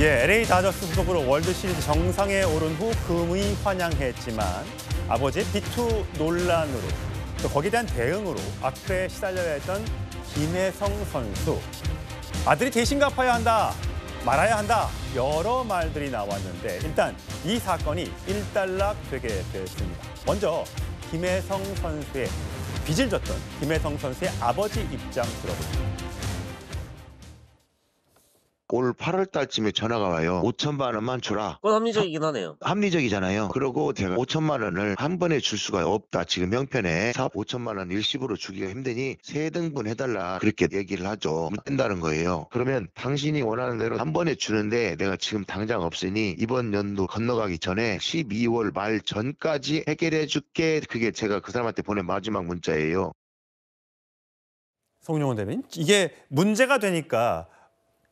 예, LA 다저스 소속으로 월드시리즈 정상에 오른 후 금이 환영했지만 아버지의 비투 논란으로 또 거기에 대한 대응으로 악플에 시달려야 했던 김혜성 선수. 아들이 대신 갚아야 한다, 말아야 한다 여러 말들이 나왔는데 일단 이 사건이 일단락되게 됐습니다. 먼저 김혜성 선수의 빚을 졌던 김혜성 선수의 아버지 입장 들어보겠습니다. 올 8월 달쯤에 전화가 와요. 5천만 원만 주라. 그건 합리적이긴 하네요. 합리적이잖아요. 그러고 제가 5천만 원을 한 번에 줄 수가 없다. 지금 형편에 사업 5천만 원 일시불로 주기가 힘드니 세 등분 해달라. 그렇게 얘기를 하죠. 못 된다는 거예요. 그러면 당신이 원하는 대로 한 번에 주는데 내가 지금 당장 없으니 이번 연도 건너가기 전에 12월 말 전까지 해결해 줄게. 그게 제가 그 사람한테 보낸 마지막 문자예요. 송영훈 대변인, 이게 문제가 되니까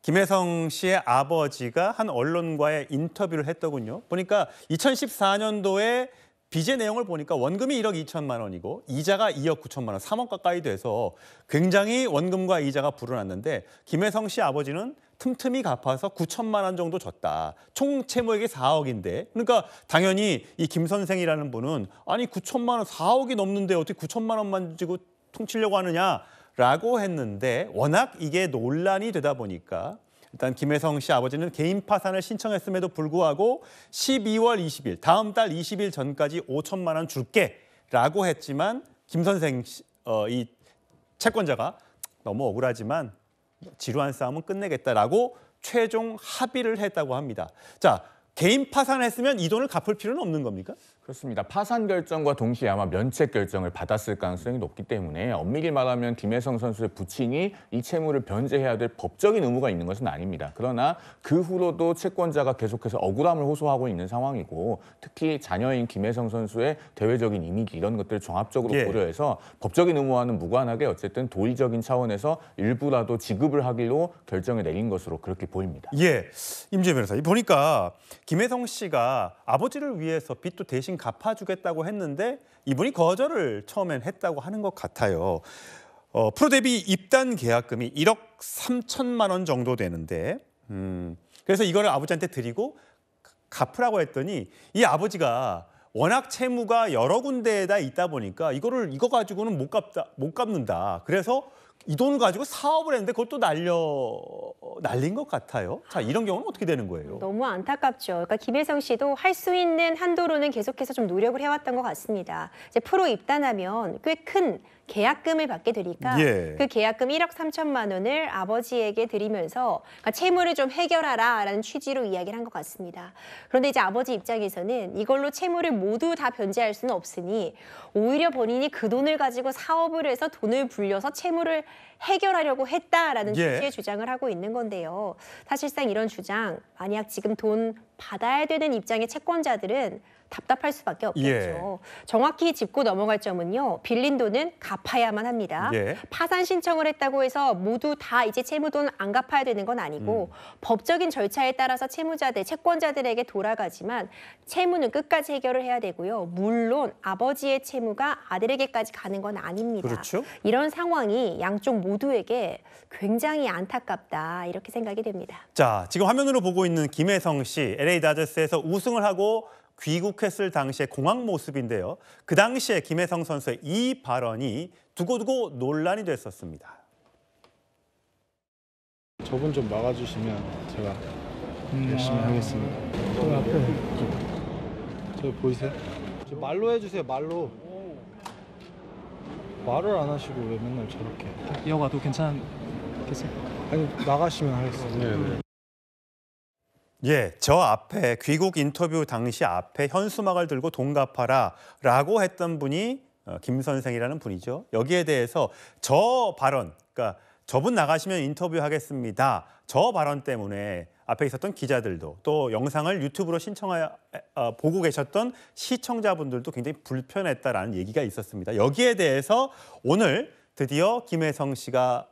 김혜성 씨의 아버지가 한 언론과의 인터뷰를 했더군요. 보니까 2014년도에 빚의 내용을 보니까 원금이 1억 2천만 원이고 이자가 2억 9천만 원, 3억 가까이 돼서 굉장히 원금과 이자가 불어났는데 김혜성 씨 아버지는 틈틈이 갚아서 9천만 원 정도 줬다. 총 채무액이 4억인데 그러니까 당연히 이 김 선생이라는 분은 아니 9천만 원, 4억이 넘는데 어떻게 9천만 원만 주고 퉁치려고 하느냐. 라고 했는데 워낙 이게 논란이 되다 보니까 일단 김혜성 씨 아버지는 개인 파산을 신청했음에도 불구하고 12월 20일, 다음 달 20일 전까지 5천만 원 줄게 라고 했지만 김 선생 이 채권자가 너무 억울하지만 지루한 싸움은 끝내겠다라고 최종 합의를 했다고 합니다. 자, 개인 파산했으면 이 돈을 갚을 필요는 없는 겁니까? 그렇습니다. 파산 결정과 동시에 아마 면책 결정을 받았을 가능성이 높기 때문에 엄밀히 말하면 김혜성 선수의 부친이 이 채무를 변제해야 될 법적인 의무가 있는 것은 아닙니다. 그러나 그 후로도 채권자가 계속해서 억울함을 호소하고 있는 상황이고 특히 자녀인 김혜성 선수의 대외적인 이미지 이런 것들을 종합적으로 고려해서 법적인 의무와는 무관하게 어쨌든 도의적인 차원에서 일부라도 지급을 하기로 결정을 내린 것으로 그렇게 보입니다. 예, 임지혜 변호사, 보니까 김혜성 씨가 아버지를 위해서 빚도 대신 갚아주겠다고 했는데 이분이 거절을 처음엔 했다고 하는 것 같아요. 프로 데뷔 입단 계약금이 1억 3천만 원 정도 되는데 그래서 이거를 아버지한테 드리고 갚으라고 했더니 이 아버지가 워낙 채무가 여러 군데에다 있다 보니까 이거 가지고는 못 갚는다. 그래서 이 돈을 가지고 사업을 했는데 그것도 날린 것 같아요. 자, 이런 경우는 어떻게 되는 거예요? 너무 안타깝죠. 그러니까 김혜성 씨도 할 수 있는 한도로는 계속해서 좀 노력을 해왔던 것 같습니다. 이제 프로 입단하면 꽤 큰 계약금을 받게 되니까 그 계약금 1억 3천만 원을 아버지에게 드리면서 그러니까 채무를 좀 해결하라라는 취지로 이야기를 한 것 같습니다. 그런데 이제 아버지 입장에서는 이걸로 채무를 모두 다 변제할 수는 없으니 오히려 본인이 그 돈을 가지고 사업을 해서 돈을 불려서 채무를 해결하려고 했다라는 취지의 주장을 하고 있는 건데요. 사실상 이런 주장, 만약 지금 돈 받아야 되는 입장의 채권자들은 답답할 수밖에 없겠죠. 정확히 짚고 넘어갈 점은요. 빌린 돈은 갚아야만 합니다. 파산 신청을 했다고 해서 모두 다 이제 채무돈 안 갚아야 되는 건 아니고 법적인 절차에 따라서 채권자들에게 돌아가지만 채무는 끝까지 해결을 해야 되고요. 물론 아버지의 채무가 아들에게까지 가는 건 아닙니다. 그렇죠? 이런 상황이 양쪽 모두에게 굉장히 안타깝다 이렇게 생각이 됩니다. 자, 지금 화면으로 보고 있는 김혜성 씨, LA 다저스에서 우승을 하고 귀국했을 당시의 공항 모습인데요. 그 당시에 김혜성 선수의 이 발언이 두고두고 논란이 됐었습니다. 저분 좀 막아주시면 제가 열심히 하겠습니다. 저 앞에 저 보이세요? 저 말로 해주세요. 말로. 말을 안 하시고 왜 맨날 저렇게. 이어가도 괜찮겠어요? 아니 나가시면 하겠습니다. 예, 저 앞에 귀국 인터뷰 당시 앞에 현수막을 들고 돈 갚아라라고 했던 분이 김 선생이라는 분이죠. 여기에 대해서 저 발언, 그러니까 저분 나가시면 인터뷰하겠습니다. 저 발언 때문에 앞에 있었던 기자들도 또 영상을 유튜브로 보고 계셨던 시청자분들도 굉장히 불편했다라는 얘기가 있었습니다. 여기에 대해서 오늘 드디어 김혜성 씨가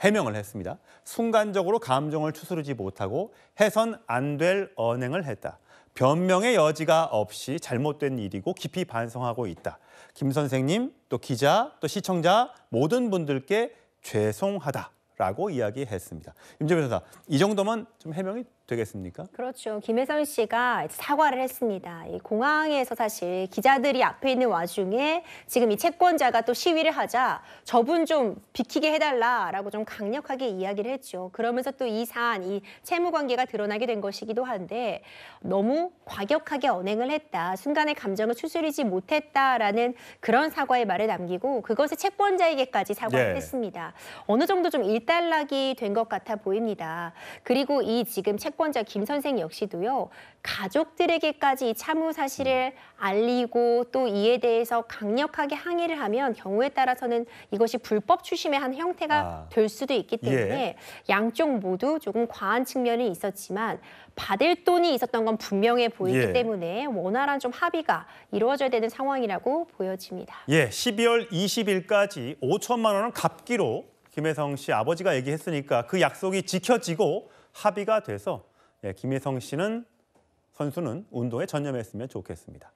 해명을 했습니다. 순간적으로 감정을 추스르지 못하고 해선 안 될 언행을 했다. 변명의 여지가 없이 잘못된 일이고 깊이 반성하고 있다. 김 선생님, 또 기자, 또 시청자 모든 분들께 죄송하다라고 이야기했습니다. 임재 변호사, 이 정도면 좀 해명이 되겠습니까? 그렇죠. 김혜성 씨가 사과를 했습니다. 이 공항에서 사실 기자들이 앞에 있는 와중에 지금 이 채권자가 또 시위를 하자 저분 좀 비키게 해달라라고 좀 강력하게 이야기를 했죠. 그러면서 또 이 사안, 이 채무 관계가 드러나게 된 것이기도 한데 너무 과격하게 언행을 했다. 순간의 감정을 추스리지 못했다라는 그런 사과의 말을 남기고 그것을 채권자에게까지 사과를 했습니다. 어느 정도 좀 일단락이 된 것 같아 보입니다. 그리고 이 지금 채권자 김 선생 역시도요. 가족들에게까지 이 차무 사실을 알리고 또 이에 대해서 강력하게 항의를 하면 경우에 따라서는 이것이 불법 추심의 한 형태가 될 수도 있기 때문에 양쪽 모두 조금 과한 측면이 있었지만 받을 돈이 있었던 건 분명해 보이기 때문에 원활한 좀 합의가 이루어져야 되는 상황이라고 보여집니다. 12월 20일까지 5천만 원은 갚기로 김혜성 씨 아버지가 얘기했으니까 그 약속이 지켜지고 합의가 돼서 김혜성 씨는 선수는 운동에 전념했으면 좋겠습니다.